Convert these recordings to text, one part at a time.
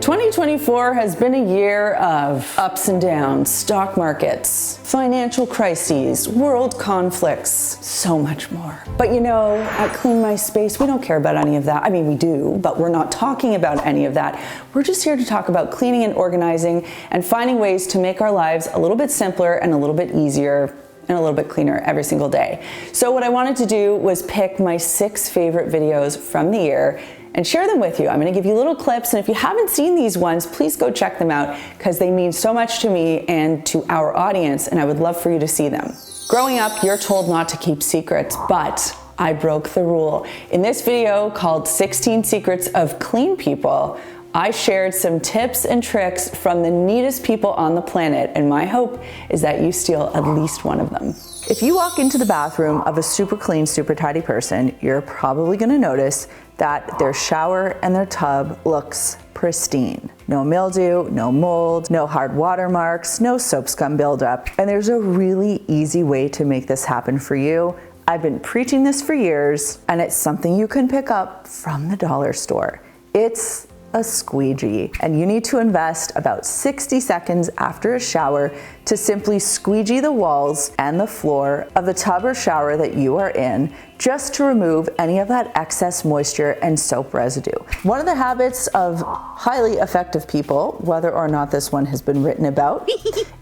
2024 has been a year of ups and downs, stock markets, financial crises, world conflicts, so much more. But you know, at Clean My Space, we don't care about any of that. I mean, we do, but we're not talking about any of that. We're just here to talk about cleaning and organizing and finding ways to make our lives a little bit simpler and a little bit easier and a little bit cleaner every single day. So what I wanted to do was pick my 6 favorite videos from the year and share them with you. I'm gonna give you little clips, and if you haven't seen these ones, please go check them out because they mean so much to me and to our audience, and I would love for you to see them. Growing up, you're told not to keep secrets, but I broke the rule. In this video called 16 Secrets of Clean People, I shared some tips and tricks from the neatest people on the planet, and my hope is that you steal at least one of them. If you walk into the bathroom of a super clean, super tidy person, you're probably gonna notice that their shower and their tub looks pristine. No mildew, no mold, no hard watermarks, no soap scum buildup. And there's a really easy way to make this happen for you. I've been preaching this for years, and it's something you can pick up from the dollar store. It's a squeegee, and you need to invest about 60 seconds after a shower to simply squeegee the walls and the floor of the tub or shower that you are in, just to remove any of that excess moisture and soap residue. One of the habits of highly effective people, whether or not this one has been written about,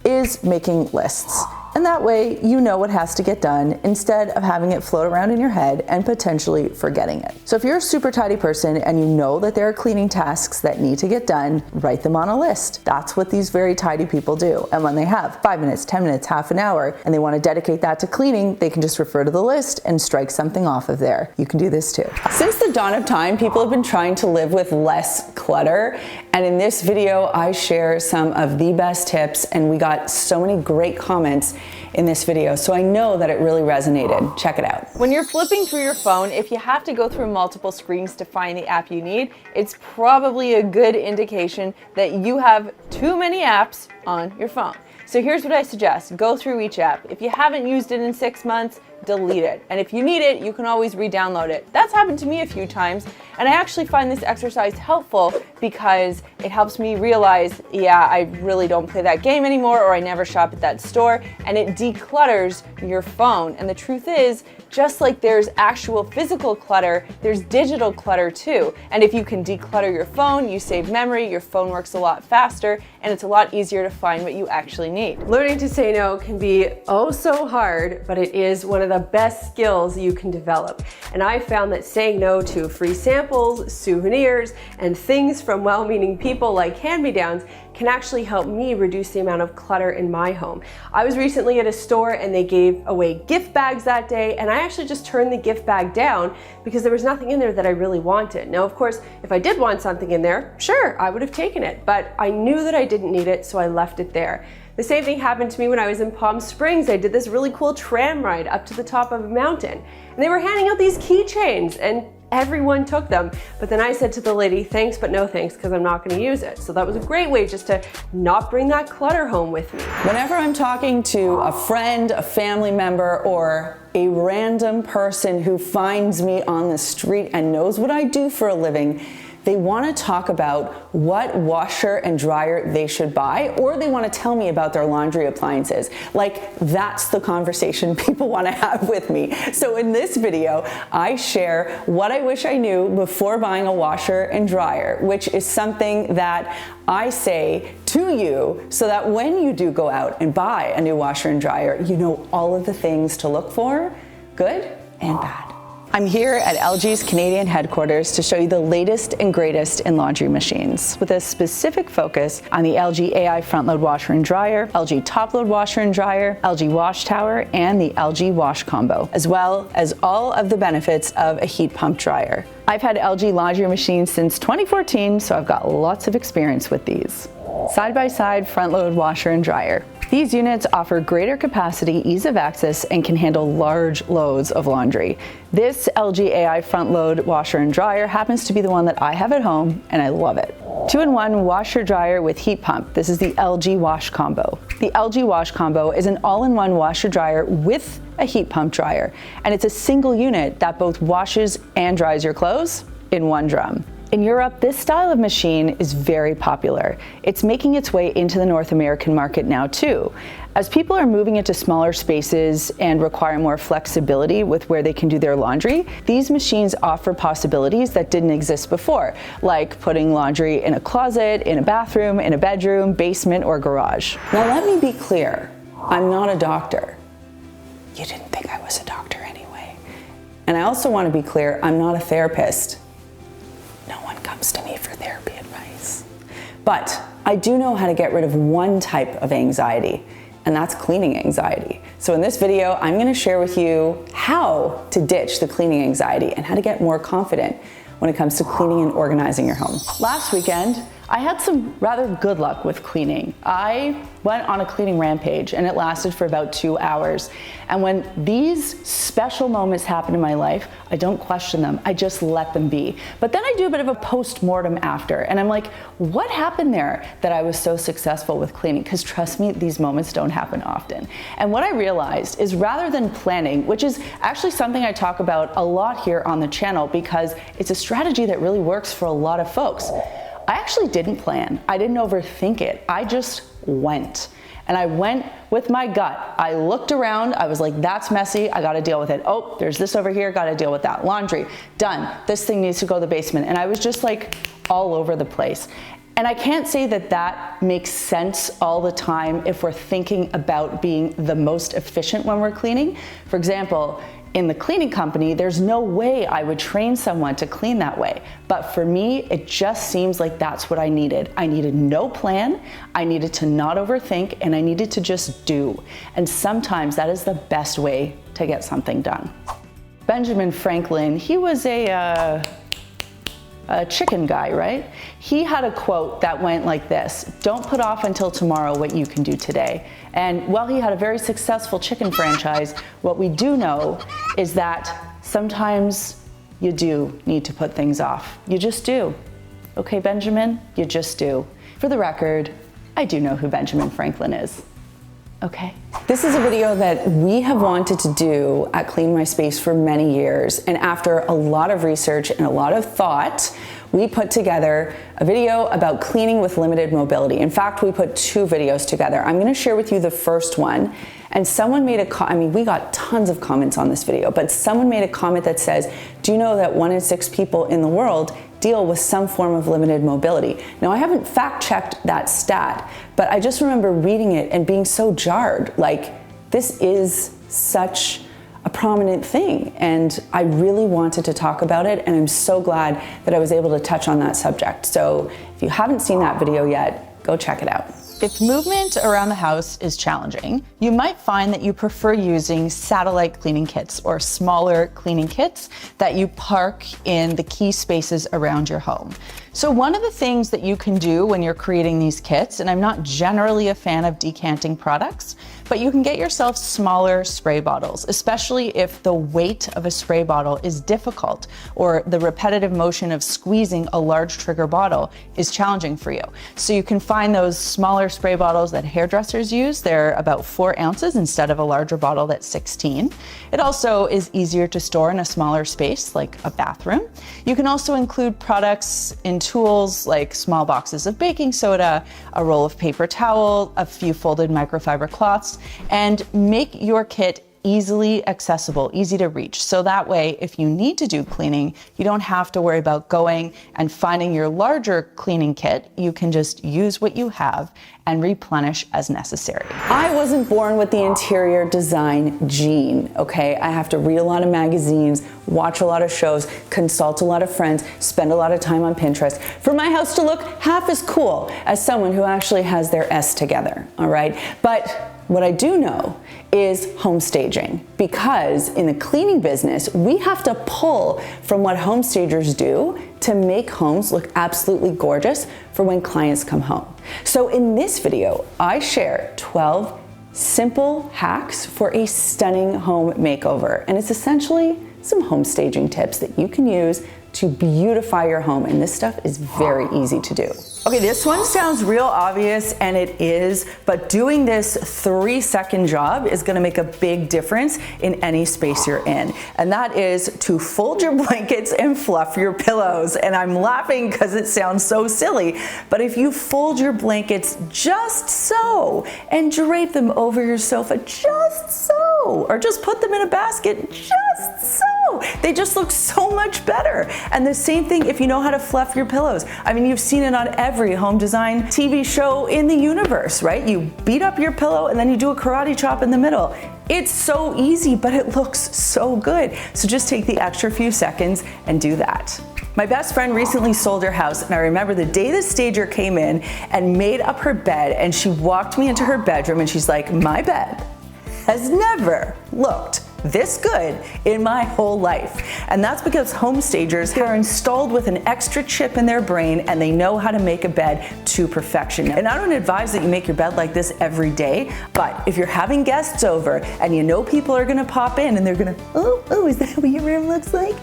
is making lists. And that way you know what has to get done instead of having it float around in your head and potentially forgetting it. So if you're a super tidy person and you know that there are cleaning tasks that need to get done, write them on a list. That's what these very tidy people do. And when they have 5 minutes, 10 minutes, half an hour, and they want to dedicate that to cleaning, they can just refer to the list and strike something off of there. You can do this too. Since the dawn of time, people have been trying to live with less clutter. And in this video, I share some of the best tips, and we got so many great comments in this video, so I know that it really resonated. Check it out. When you're flipping through your phone, if you have to go through multiple screens to find the app you need, it's probably a good indication that you have too many apps on your phone. So here's what I suggest. Go through each app. If you haven't used it in 6 months, delete it. And if you need it, you can always re-download it. That's happened to me a few times, and I actually find this exercise helpful because it helps me realize, yeah, I really don't play that game anymore, or I never shop at that store, and it declutters your phone. And the truth is, just like there's actual physical clutter, there's digital clutter too. And if you can declutter your phone, you save memory, your phone works a lot faster, and it's a lot easier to find what you actually need. Learning to say no can be oh so hard, but it is one of the best skills you can develop. And I found that saying no to free samples, souvenirs, and things from well-meaning people like hand-me-downs can actually help me reduce the amount of clutter in my home. I was recently at a store and they gave away gift bags that day, and I actually just turned the gift bag down because there was nothing in there that I really wanted. Now, of course, if I did want something in there, sure, I would have taken it, but I knew that I didn't need it, so I left it there. The same thing happened to me when I was in Palm Springs. I did this really cool tram ride up to the top of a mountain, and they were handing out these keychains, and everyone took them. But then I said to the lady, thanks, but no thanks, because I'm not going to use it. So that was a great way just to not bring that clutter home with me. Whenever I'm talking to a friend, a family member, or a random person who finds me on the street and knows what I do for a living, they want to talk about what washer and dryer they should buy, or they want to tell me about their laundry appliances. Like, that's the conversation people want to have with me. So in this video, I share what I wish I knew before buying a washer and dryer, which is something that I say to you so that when you do go out and buy a new washer and dryer, you know all of the things to look for, good and bad. I'm here at LG's Canadian headquarters to show you the latest and greatest in laundry machines, with a specific focus on the LG AI front load washer and dryer, LG top load washer and dryer, LG wash tower, and the LG wash combo, as well as all of the benefits of a heat pump dryer. I've had LG laundry machines since 2014, so I've got lots of experience with these. Side-by-side front load washer and dryer. These units offer greater capacity, ease of access, and can handle large loads of laundry. This LG AI front load washer and dryer happens to be the one that I have at home, and I love it. 2-in-1 washer dryer with heat pump. This is the LG wash combo. The LG wash combo is an all-in-one washer dryer with a heat pump dryer, and it's a single unit that both washes and dries your clothes in one drum. In Europe, this style of machine is very popular. It's making its way into the North American market now too. As people are moving into smaller spaces and require more flexibility with where they can do their laundry, these machines offer possibilities that didn't exist before, like putting laundry in a closet, in a bathroom, in a bedroom, basement, or garage. Now let me be clear, I'm not a doctor. You didn't think I was a doctor anyway. And I also want to be clear, I'm not a therapist. No one comes to me for therapy advice. But I do know how to get rid of one type of anxiety, and that's cleaning anxiety. So in this video, I'm gonna share with you how to ditch the cleaning anxiety and how to get more confident when it comes to cleaning and organizing your home. Last weekend, I had some rather good luck with cleaning. I went on a cleaning rampage and it lasted for about 2 hours. And when these special moments happen in my life, I don't question them, I just let them be. But then I do a bit of a post-mortem after, and I'm like, what happened there that I was so successful with cleaning? Because trust me, these moments don't happen often. And what I realized is rather than planning, which is actually something I talk about a lot here on the channel because it's a strategy that really works for a lot of folks. I actually didn't plan. I didn't overthink it. I just went. And I went with my gut. I looked around, I was like, that's messy, I gotta deal with it. Oh, there's this over here, gotta deal with that. Laundry, done. This thing needs to go to the basement. And I was just like all over the place. And I can't say that that makes sense all the time if we're thinking about being the most efficient when we're cleaning. For example, in the cleaning company, there's no way I would train someone to clean that way. But for me, it just seems like that's what I needed. I needed no plan, I needed to not overthink, and I needed to just do. And sometimes that is the best way to get something done. Benjamin Franklin, he was a chicken guy, right? He had a quote that went like this: don't put off until tomorrow what you can do today. And while he had a very successful chicken franchise, what we do know is that sometimes you do need to put things off. You just do. Okay, Benjamin, you just do. For the record, I do know who Benjamin Franklin is. Okay. This is a video that we have wanted to do at Clean My Space for many years, and after a lot of research and a lot of thought, we put together a video about cleaning with limited mobility. In fact, we put 2 videos together. I'm gonna share with you the first one, and someone made we got tons of comments on this video, but someone made a comment that says, do you know that 1 in 6 people in the world deal with some form of limited mobility? Now, I haven't fact-checked that stat, but I just remember reading it and being so jarred. Like, this is such a prominent thing, and I really wanted to talk about it, and I'm so glad that I was able to touch on that subject. So if you haven't seen that video yet, go check it out. If movement around the house is challenging, you might find that you prefer using satellite cleaning kits or smaller cleaning kits that you park in the key spaces around your home. So one of the things that you can do when you're creating these kits, and I'm not generally a fan of decanting products, but you can get yourself smaller spray bottles, especially if the weight of a spray bottle is difficult or the repetitive motion of squeezing a large trigger bottle is challenging for you. So you can find those smaller spray bottles that hairdressers use. They're about 4 ounces instead of a larger bottle that's 16. It also is easier to store in a smaller space like a bathroom. You can also include products in tools like small boxes of baking soda, a roll of paper towel, a few folded microfiber cloths, and make your kit easily accessible, easy to reach. So that way, if you need to do cleaning, you don't have to worry about going and finding your larger cleaning kit. You can just use what you have and replenish as necessary. I wasn't born with the interior design gene, okay? I have to read a lot of magazines, watch a lot of shows, consult a lot of friends, spend a lot of time on Pinterest for my house to look half as cool as someone who actually has their S together, all right? But what I do know is home staging, because in the cleaning business, we have to pull from what home stagers do to make homes look absolutely gorgeous for when clients come home. So in this video, I share 12 simple hacks for a stunning home makeover. And it's essentially some home staging tips that you can use to beautify your home, and this stuff is very easy to do. Okay, this one sounds real obvious, and it is, but doing this 3-second job is gonna make a big difference in any space you're in. And that is to fold your blankets and fluff your pillows. And I'm laughing because it sounds so silly, but if you fold your blankets just so and drape them over your sofa just so, or just put them in a basket just so, they just look so much better. And the same thing if you know how to fluff your pillows. I mean, you've seen it on every home design TV show in the universe, right? You beat up your pillow and then you do a karate chop in the middle. It's so easy, but it looks so good. So just take the extra few seconds and do that. My best friend recently sold her house, and I remember the day the stager came in and made up her bed, and she walked me into her bedroom and she's like, my bed has never looked this good in my whole life. And that's because home stagers are installed with an extra chip in their brain, and they know how to make a bed to perfection. And I don't advise that you make your bed like this every day, but if you're having guests over and you know people are gonna pop in and they're gonna, oh, is that what your room looks like?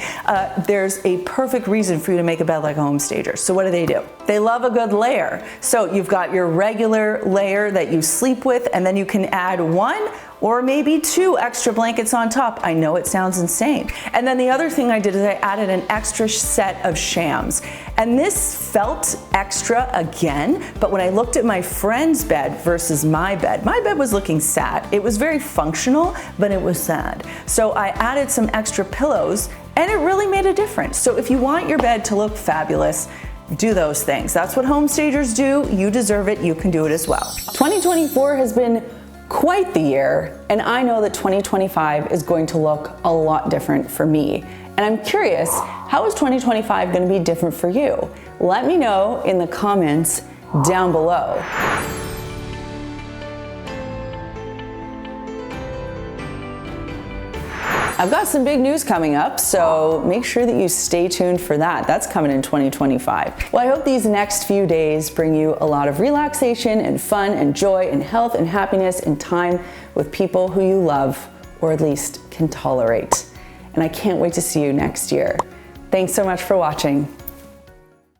There's a perfect reason for you to make a bed like a home stager. So what do? They love a good layer. So you've got your regular layer that you sleep with, and then you can add 1 or maybe 2 extra blankets on top. I know it sounds insane. And then the other thing I did is I added an extra set of shams. And this felt extra again, but when I looked at my friend's bed versus my bed was looking sad. It was very functional, but it was sad. So I added some extra pillows, and it really made a difference. So if you want your bed to look fabulous, do those things. That's what home stagers do. You deserve it. You can do it as well. 2024 has been quite the year, and I know that 2025 is going to look a lot different for me. And I'm curious, how is 2025 going to be different for you? Let me know in the comments down below. I've got some big news coming up, so make sure that you stay tuned for that. That's coming in 2025. Well, I hope these next few days bring you a lot of relaxation and fun and joy and health and happiness and time with people who you love, or at least can tolerate. And I can't wait to see you next year. Thanks so much for watching.